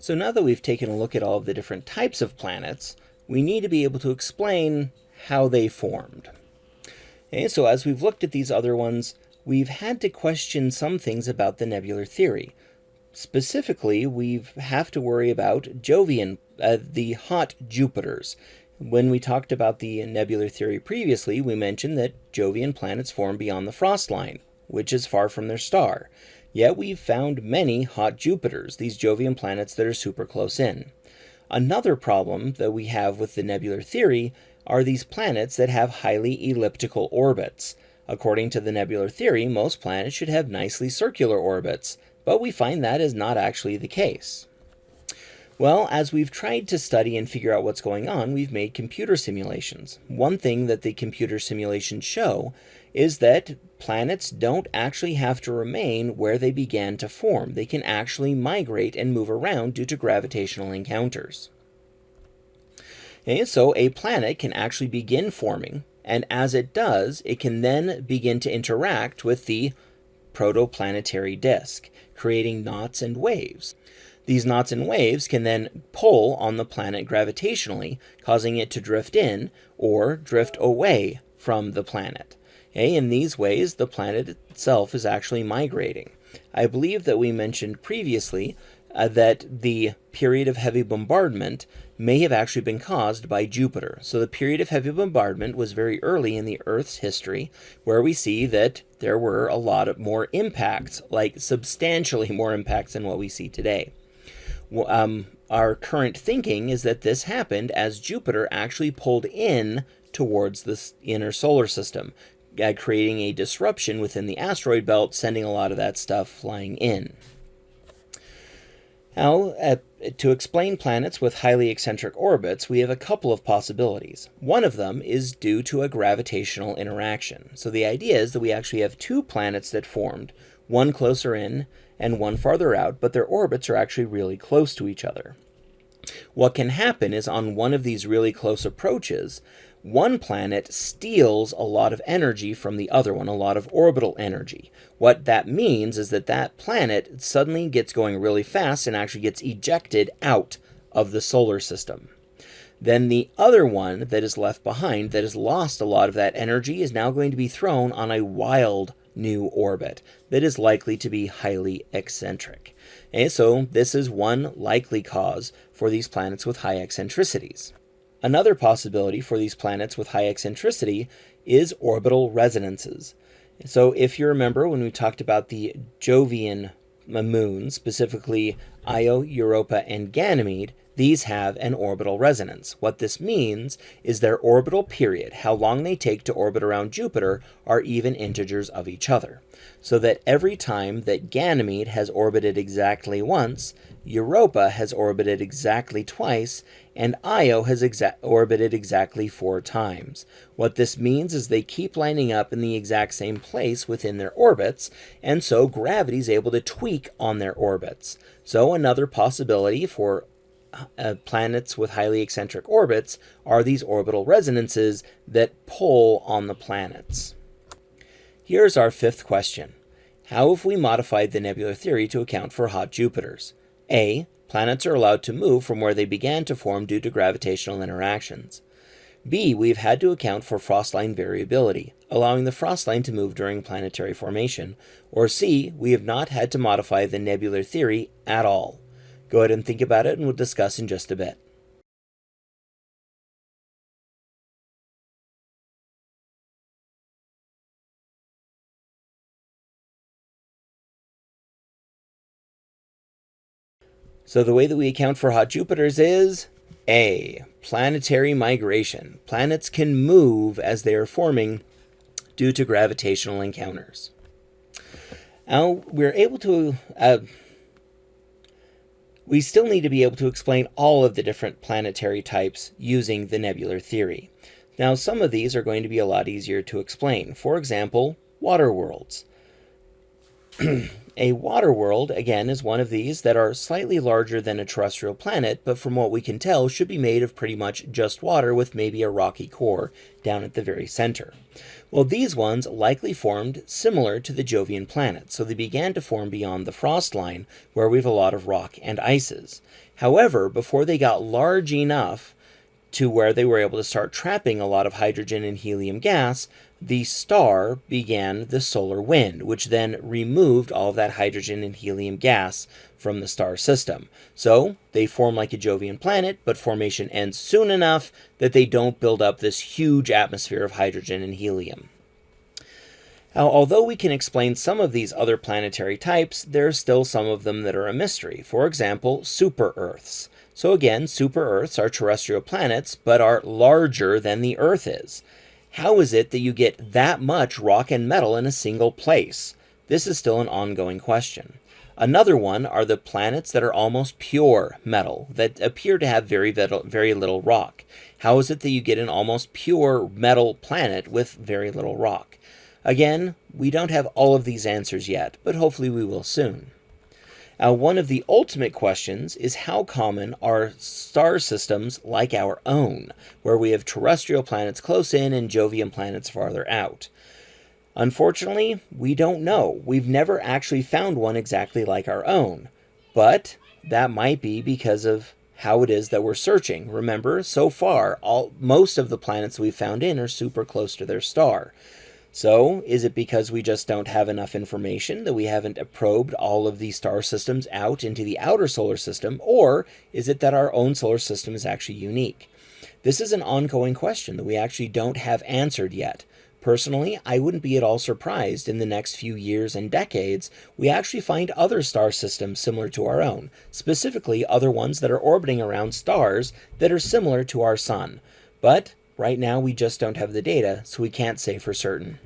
So now that we've taken a look at all of the different types of planets, we need to be able to explain how they formed. Okay, so as we've looked at these other ones, we've had to question some things about the nebular theory. Specifically, we have to worry about Jovian, the hot Jupiters. When we talked about the nebular theory previously, we mentioned that Jovian planets form beyond the frost line, which is far from their star. Yet we've found many hot Jupiters, these Jovian planets that are super close in. Another problem that we have with the nebular theory are these planets that have highly elliptical orbits. According to the nebular theory, most planets should have nicely circular orbits, but we find that is not actually the case. Well, as we've tried to study and figure out what's going on, we've made computer simulations. One thing that the computer simulations show is that planets don't actually have to remain where they began to form. They can actually migrate and move around due to gravitational encounters. Okay, so a planet can actually begin forming, and as it does, it can then begin to interact with the protoplanetary disk, creating knots and waves. These knots and waves can then pull on the planet gravitationally, causing it to drift in or drift away from the planet. Okay, in these ways, the planet itself is actually migrating. I believe that we mentioned previously that the period of heavy bombardment may have actually been caused by Jupiter. So the period of heavy bombardment was very early in the Earth's history, where we see that there were a lot of more impacts, like substantially more impacts than what we see today. Our current thinking is that this happened as Jupiter actually pulled in towards the inner solar system, creating a disruption within the asteroid belt, sending a lot of that stuff flying in. Now, to explain planets with highly eccentric orbits, we have a couple of possibilities. One of them is due to a gravitational interaction. So the idea is that we actually have two planets that formed, one closer in and one farther out, but their orbits are actually really close to each other. What can happen is on one of these really close approaches, one planet steals a lot of energy from the other one, a lot of orbital energy. What that means is that that planet suddenly gets going really fast and actually gets ejected out of the solar system. Then the other one that is left behind, that has lost a lot of that energy, is now going to be thrown on a wild new orbit that is likely to be highly eccentric. And so this is one likely cause for these planets with high eccentricities. Another possibility for these planets with high eccentricity is orbital resonances. So if you remember when we talked about the Jovian moons, specifically Io, Europa, and Ganymede, these have an orbital resonance. What this means is their orbital period, how long they take to orbit around Jupiter, are even integers of each other. So that every time that Ganymede has orbited exactly once, Europa has orbited exactly twice, and Io has orbited exactly 4 times. What this means is they keep lining up in the exact same place within their orbits, and so gravity is able to tweak on their orbits. So another possibility for planets with highly eccentric orbits are these orbital resonances that pull on the planets. Here's our 5th question. How have we modified the nebular theory to account for hot Jupiters? A. Planets are allowed to move from where they began to form due to gravitational interactions. B. We've had to account for frost line variability, allowing the frost line to move during planetary formation. Or C. We have not had to modify the nebular theory at all. Go ahead and think about it, and we'll discuss in just a bit. So the way that we account for hot Jupiters is A. Planetary migration. Planets can move as they are forming due to gravitational encounters. Now, we're able to we still need to be able to explain all of the different planetary types using the nebular theory. Now, some of these are going to be a lot easier to explain. For example, water worlds. A water world, again, is one of these that are slightly larger than a terrestrial planet, but from what we can tell, should be made of pretty much just water with maybe a rocky core down at the very center. Well, these ones likely formed similar to the Jovian planets, so they began to form beyond the frost line, where we have a lot of rock and ices. However, before they got large enough to where they were able to start trapping a lot of hydrogen and helium gas, the star began the solar wind, which then removed all of that hydrogen and helium gas from the star system. So they form like a Jovian planet, but formation ends soon enough that they don't build up this huge atmosphere of hydrogen and helium. Now, although we can explain some of these other planetary types, there are still some of them that are a mystery. For example, super-Earths. So again, super-Earths are terrestrial planets, but are larger than the Earth is. How is it that you get that much rock and metal in a single place? This is still an ongoing question. Another one are the planets that are almost pure metal, that appear to have very little rock. How is it that you get an almost pure metal planet with very little rock? Again, we don't have all of these answers yet, but hopefully we will soon. Now, one of the ultimate questions is how common are star systems like our own, where we have terrestrial planets close in and Jovian planets farther out? Unfortunately, we don't know. We've never actually found one exactly like our own, but that might be because of how it is that we're searching. Remember, so far, most of the planets we've found in are super close to their star. So, is it because we just don't have enough information, that we haven't probed all of these star systems out into the outer solar system, or is it that our own solar system is actually unique? This is an ongoing question that we actually don't have answered yet. Personally, I wouldn't be at all surprised in the next few years and decades we actually find other star systems similar to our own, specifically other ones that are orbiting around stars that are similar to our sun. But right now we just don't have the data, so we can't say for certain.